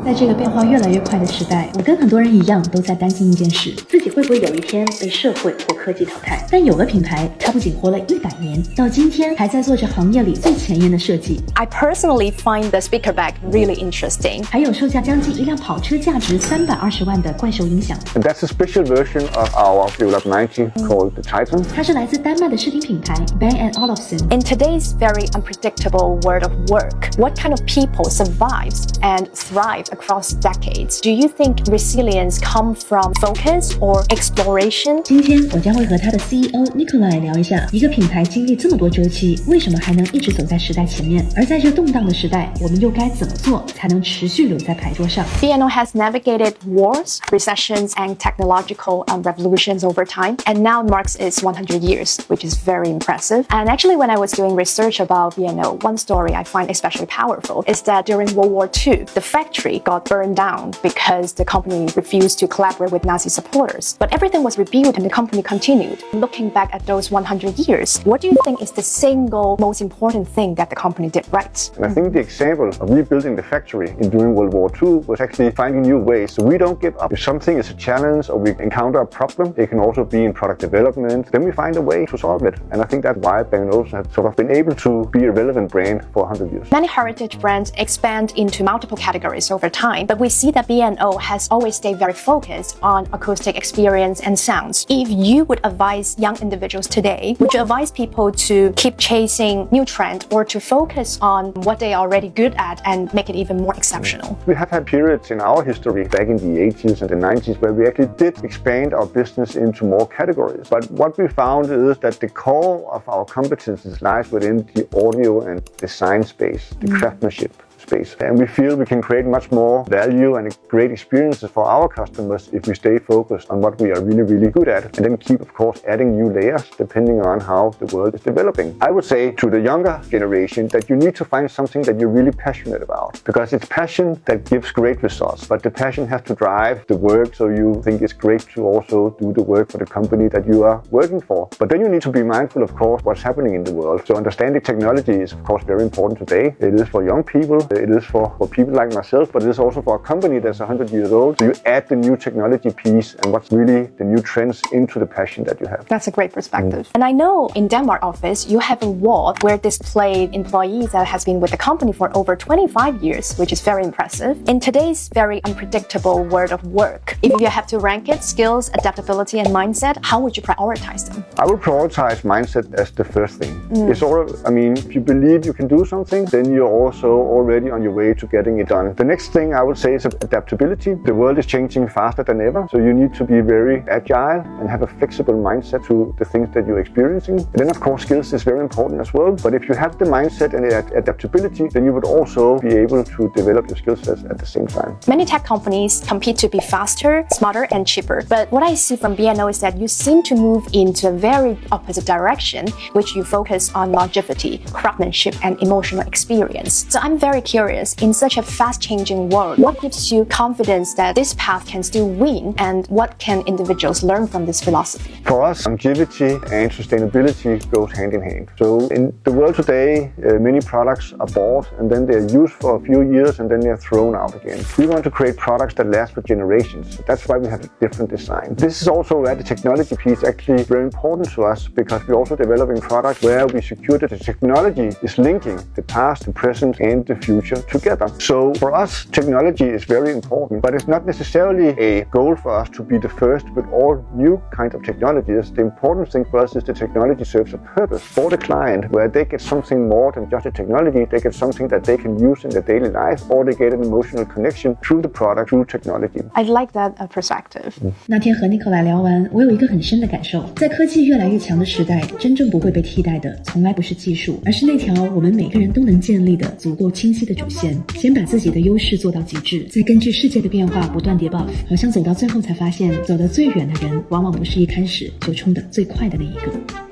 在这个变化越来越快的时代，我跟很多人一样都在担心一件事，自己会不会有一天被社会或科技淘汰。但有个品牌，它不仅活了100年，到今天还在做着行业里最前沿的设计。 I personally find the speaker bag really interesting. 还有售价将近1辆跑车价值320万的怪兽音响。 And that's a special version of our developed 90 called the Titan. 它是来自丹麦的视听品牌 Bang Olufsen。 In today's very unpredictable world of work, what kind of people survives and thrive across decades? Do you think resilience comes from focus or exploration? 今天我将会和他的 CEO Nikolaj 聊一下，一个品牌经历这么多周期，为什么还能一直走在时代前面？而在这动荡的时代，我们又该怎么做才能持续留在牌桌上？ B&O has navigated wars, recessions, and technological revolutions over time, and now marks its 100 years, which is very impressive. And actually, when I was doing research about B&O, one story I find especially powerful is that during World War II, the factory got burned down because the company refused to collaborate with Nazi supporters. But everything was rebuilt and the company continued. Looking back at those 100 years, what do you think is the single most important thing that the company did right? And I think the example of rebuilding the factory during World War II was actually finding new ways. So we don't give up. If something is a challenge or we encounter a problem, it can also be in product development, then we find a way to solve it. And I think that's why Bang Olufsen has sort of been able to be a relevant brand for 100 years. Many heritage brands expand into multiple categories over time, but we see that B&O has always stayed very focused on acoustic experience and sounds. If you would advise young individuals today, would you advise people to keep chasing new trends or to focus on what they are already good at and make it even more exceptional? We have had periods in our history back in the 80s and the 90s where we actually did expand our business into more categories. But what we found is that the core of our competences lies within the audio and design space, the craftsmanship space. And we feel we can create much more value and great experiences for our customers if we stay focused on what we are really, really good at, and then keep, of course, adding new layers depending on how the world is developing. I would say to the younger generation that you need to find something that you're really passionate about, because it's passion that gives great results, but the passion has to drive the work, so you think it's great to also do the work for the company that you are working for. But then you need to be mindful, of course, what's happening in the world. So understanding technology is, of course, very important today. It is for young people. It is for people like myself, but it is also for a company that's 100 years old. So you add the new technology piece and what's really the new trends into the passion that you have. That's a great perspective. And I know in Denmark office, you have a wall where displayed employees that has been with the company for over 25 years, which is very impressive. In today's very unpredictable world of work, if you have to rank it, skills, adaptability, and mindset, how would you prioritize them? I would prioritize mindset as the first thing. It's sort of, if you believe you can do something, then you're also already on your way to getting it done. The next thing I would say is adaptability. The world is changing faster than ever, so you need to be very agile and have a flexible mindset to the things that you're experiencing. And then, of course, skills is very important as well. But if you have the mindset and adaptability, then you would also be able to develop your skill sets at the same time. Many tech companies compete to be faster, smarter, and cheaper. But what I see from B&O is that you seem to move into a very opposite direction, which you focus on longevity, craftsmanship, and emotional experience. So I'm very curious, in such a fast-changing world, what gives you confidence that this path can still win, and what can individuals learn from this philosophy? For us, longevity and sustainability goes hand in hand. So in the world today, many products are bought and then they're used for a few years and then they're thrown out again. We want to create products that last for generations. That's why we have a different design. This is also where the technology piece is actually very important to us, because we're also developing products where we secure that the technology is linking the past, the present, and the future together. So for us, technology is very important, but it's not necessarily a goal for us to be the first with all new kinds of technologies. The important thing for us is the technology serves a purpose for the client, where they get something more than just a technology. They get something that they can use in their daily life, or they get an emotional connection through the product, through technology. I like that perspective. 那天和 Nikolaj 聊完，我有一个很深的感受，在科技越来越强的时代，真正不会被替代的，从来不是技术，而是那条我们每个人都能建立的足够清晰的主线。先把自己的优势做到极致，再根据世界的变化不断叠 buff， 好像走到最后才发现，走得最远的人往往不是一开始就冲得最快的那一个。